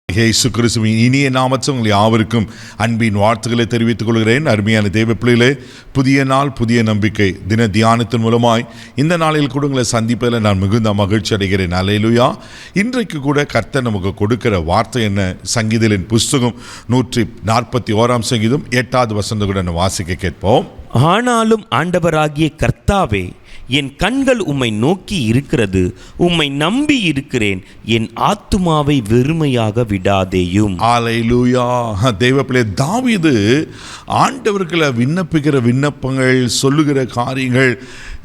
இயேசு கிறிஸ்துவின் இனிய நாமத்தில் உங்கள் யாவருக்கும் அன்பின் வாழ்த்துக்களை தெரிவித்துக் கொள்கிறேன். அருமையான தேவ பிள்ளைகளே, புதிய நாள் புதிய நம்பிக்கை தின தியானத்தின் மூலமாய் இந்த நாளில் கூட உங்களை சந்திப்பதில் நான் மிகுந்த மகிழ்ச்சி அடைகிறேன். அல்லேலூயா. இன்றைக்கு கூட கர்த்தர் நமக்கு கொடுக்கிற வார்த்தை என்ன? சங்கீதங்களின் புஸ்தகம் 141 சங்கீதம் 8வது வசனத்தை கூட வாசிக்க கேட்போம். ஆனாலும் ஆண்டவராகிய கர்த்தாவே, என் கண்கள் உம்மை நோக்கி இருக்கிறது, உம்மை நம்பி இருக்கிறேன், என் ஆத்துமாவை வெறுமையாக விடாதேயும். அல்லேலூயா. தேவப்பிள்ளை தாவீது ஆண்டவர்களை விண்ணப்பிக்கிற விண்ணப்பங்கள், சொல்லுகிற காரியங்கள்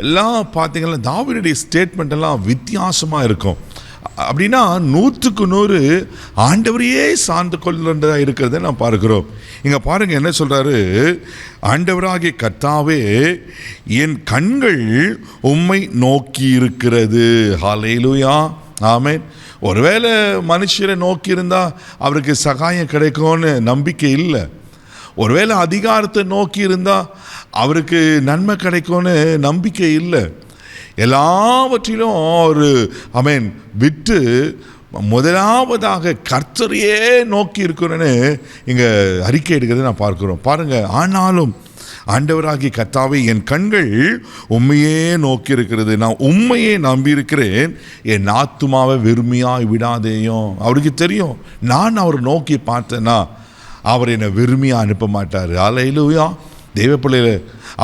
எல்லாம் பார்த்தீங்கன்னா தாவீதுடைய ஸ்டேட்மெண்ட் எல்லாம் வித்தியாசமாக இருக்கும். அப்படின்னா 100க்கு 100 ஆண்டவரையே சார்ந்து கொள்கிறதா இருக்கிறத நான் பார்க்கிறோம். இங்கே பாருங்கள் என்ன சொல்கிறாரு? ஆண்டவராகிய கர்த்தாவே, என் கண்கள் உம்மை நோக்கி இருக்கிறது. ஹல்லேலூயா, ஆமென். ஒருவேளை மனுஷரை நோக்கி இருந்தால் அவருக்கு சகாயம் கிடைக்கும்னு நம்பிக்கை இல்லை. ஒருவேளை அதிகாரத்தை நோக்கி இருந்தால் அவருக்கு நன்மை கிடைக்கும்னு நம்பிக்கை இல்லை. எல்லாவற்றிலும் ஒரு விட்டு முதலாவதாக கர்த்தரையே நோக்கி இருக்கிறேன்னு இங்கே அறிக்கை எடுக்கிறத நான் பார்க்கிறோம். பாருங்கள், ஆனாலும் ஆண்டவராகிய கர்த்தாவே, என் கண்கள் உண்மையே நோக்கி இருக்கிறது, நான் உண்மையே நம்பியிருக்கிறேன், என் ஆத்துமாவை வெறுமையாக விடாதேயும். அவருக்கு தெரியும், நான் அவர் நோக்கி பார்த்தேன்னா அவர் என்னை வெறுமையாக அனுப்ப மாட்டார். அல்லேலூயா. தேவ பிள்ளைகளே,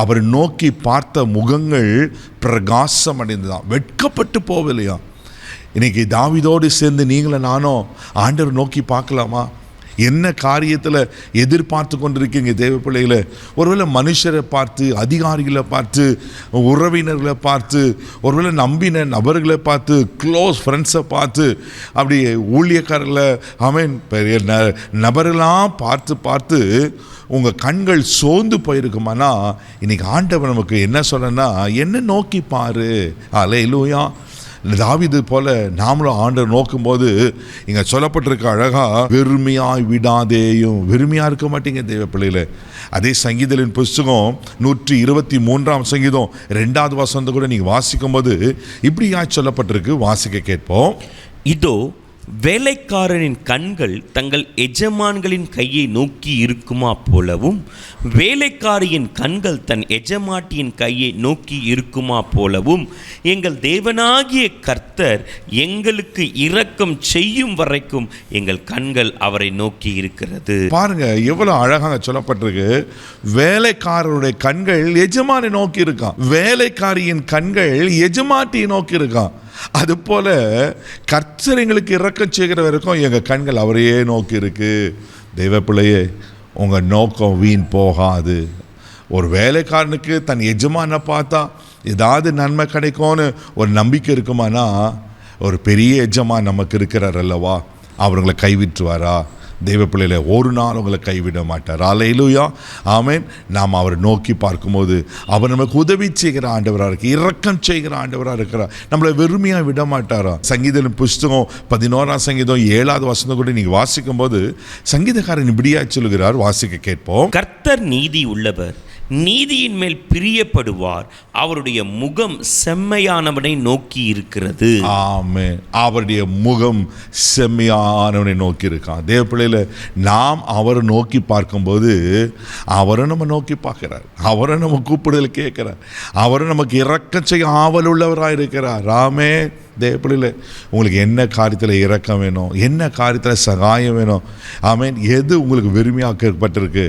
அவர் நோக்கி பார்த்த முகங்கள் பிரகாசம் அடைந்துதான், வெட்கப்பட்டு போகலையா? இன்னைக்கு தாவீதோடு சேர்ந்து நீங்களும் நானும் ஆண்டவர் நோக்கி பார்க்கலாமா? என்ன காரியத்தில் எதிர்பார்த்து கொண்டிருக்கீங்க தேவ பிள்ளைகளை? ஒருவேளை மனுஷரை பார்த்து, அதிகாரிகளை பார்த்து, உறவினர்களை பார்த்து, ஒருவேளை நம்பின நபர்களை பார்த்து, க்ளோஸ் ஃப்ரெண்ட்ஸை பார்த்து, அப்படி ஊழியக்காரர்களை பெரிய நபர்களாம் பார்த்து பார்த்து உங்கள் கண்கள் சோர்ந்து போயிருக்குமானா, இன்றைக்கி ஆண்டவர் நமக்கு என்ன சொல்கிறேன்னா, என்ன நோக்கி பாரு. அல்லேலூயா. தாவீது போல நாமளும் ஆண்டவர் நோக்கும்போது இங்கே சொல்லப்பட்டிருக்க அழகாக, வெறுமையாய் விடாதேயும். வெறுமையாக இருக்க மாட்டீங்க தேவ பிள்ளைகளே. அதே சங்கீதங்களின் புஸ்தகம் 123 சங்கீதம் 2வது வசனத்தை கூட நீங்கள் வாசிக்கும்போது இப்படியா சொல்லப்பட்டிருக்கு. வாசிக்க கேட்போம். இதோ, வேலைக்காரனின் கண்கள் தங்கள் எஜமான்களின் கையை நோக்கி இருக்குமா போலவும், வேலைக்காரியின் கண்கள் தன் எஜமாட்டியின் கையை நோக்கி இருக்குமா போலவும், எங்கள் தேவனாகிய கர்த்தர் எங்களுக்கு இரக்கம் செய்யும் வரைக்கும் எங்கள் கண்கள் அவரை நோக்கி இருக்கிறது. பாருங்க எவ்வளவு அழகாக சொல்லப்பட்டிருக்கு. வேலைக்காரருடைய கண்கள் எஜமானை நோக்கி இருக்கான், வேலைக்காரியின் கண்கள் எஜமாட்டியை நோக்கி இருக்கான். அதுபோல கர்த்தர் எங்களுக்கு இரக்கம் செய்கிற வரைக்கும் எங்கள் கண்கள் அவரையே நோக்கி இருக்கு. தெய்வ பிள்ளையே, உங்கள் நோக்கம் வீண் போகாது. ஒரு வேலைக்காரனுக்கு தன் எஜமானை பார்த்தா ஏதாவது நன்மை கிடைக்கும்னு ஒரு நம்பிக்கை இருக்குமானா, ஒரு பெரிய எஜமான் நமக்கு இருக்கிறார் அல்லவா, அவர்களை கைவிட்டுவாரா? தெய்வ பிள்ளையில ஒரு நாள் உங்களை கைவிட மாட்டார். அல்லேலூயா, ஆமென். நாம் அவரை நோக்கி பார்க்கும்போது அவர் நமக்கு உதவி செய்கிற ஆண்டவராக இருக்கு, இரக்கம் செய்கிற ஆண்டவராக இருக்கிறார், நம்மளை வெறுமையாக விட மாட்டாரா? சங்கீதம் புஸ்தகம் 11 சங்கீதம் 7வது வசனம் கூட நீங்கள் வாசிக்கும் போது சங்கீதக்காரன் இப்படியா சொல்கிறார். வாசிக்க கேட்போம். கர்த்தர் நீதி உள்ளவர், நீதியின் மேல் பிரியப்படுவார், அவருடைய முகம் செம்மையானவனை நோக்கி இருக்கிறது. ஆமென். அவருடைய முகம் செம்மையானவனை நோக்கி இருக்கான். தேவ பிள்ளையில நாம் அவரை நோக்கி பார்க்கும்போது அவரை நம்ம நோக்கி பார்க்கிறார், அவரை நம்ம கூப்பிடுதல் கேட்கிறார், அவரை நமக்கு இரக்கம் செய்ய ஆவல் உள்ளவராக இருக்கிறார். ராமே தேவ பிள்ளையில, உங்களுக்கு என்ன காரியத்தில் இரக்கம் வேணும், என்ன காரியத்தில் சகாயம் வேணும், ஆமென், எது உங்களுக்கு வெறுமையாக்கப்பட்டிருக்கு?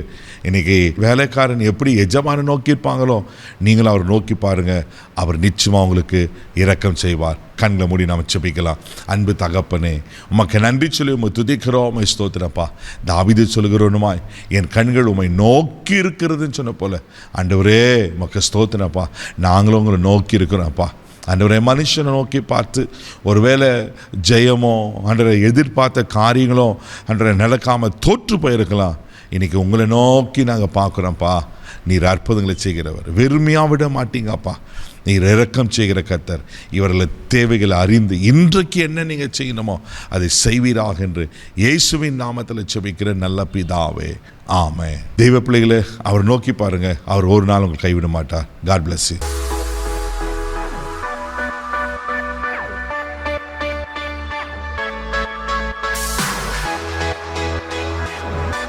இன்னைக்கு வேலைக்காரன் எப்படி எஜமானை நோக்கியிருப்பாங்களோ நீங்களும் அவர் நோக்கி பாருங்கள், அவர் நிச்சயமாக உங்களுக்கு இரக்கம் செய்வார். கண்களை மூடி நாம் ஜெபிக்கலாம். அன்பு தகப்பனே, உமக்கு நன்றி சொல்லி உம்மை துதிக்கிறோம், உம்மை ஸ்தோத்திரப்பா. தாவீது சொல்கிறோனுமாய் என் கண்கள் உம்மை நோக்கி இருக்கிறதுன்னு சொன்ன போல ஆண்டவரே உமக்கு ஸ்தோத்திரப்பா. நாங்களும் உங்களை நோக்கி இருக்கிறோம்ப்பா. ஆண்டவரே, மனுஷனை நோக்கி பார்த்து ஒருவேளை ஜெயமோ ஆண்டவரை எதிர்பார்த்த காரியங்களோ ஆண்டவரை நடக்காமல் தோற்று போயிருக்கலாம். இன்றைக்கி உங்களை நோக்கி நாங்கள் பார்க்குறோம்ப்பா. நீர் அற்புதங்களை செய்கிறவர், வெறுமையாக விட மாட்டீங்கப்பா. நீர் இரக்கம் செய்கிற கர்த்தர். இவர்களை தேவைகளை அறிந்து இன்றைக்கு என்ன நீங்கள் செய்யணுமோ அதை செய்வீராக என்று இயேசுவின் நாமத்தில் ஜெபிக்கிற நல்ல பிதாவே, ஆமென். தெய்வ பிள்ளைகளை அவர் நோக்கி பாருங்கள், அவர் ஒரு நாள் உங்களை கைவிட மாட்டார். God bless you.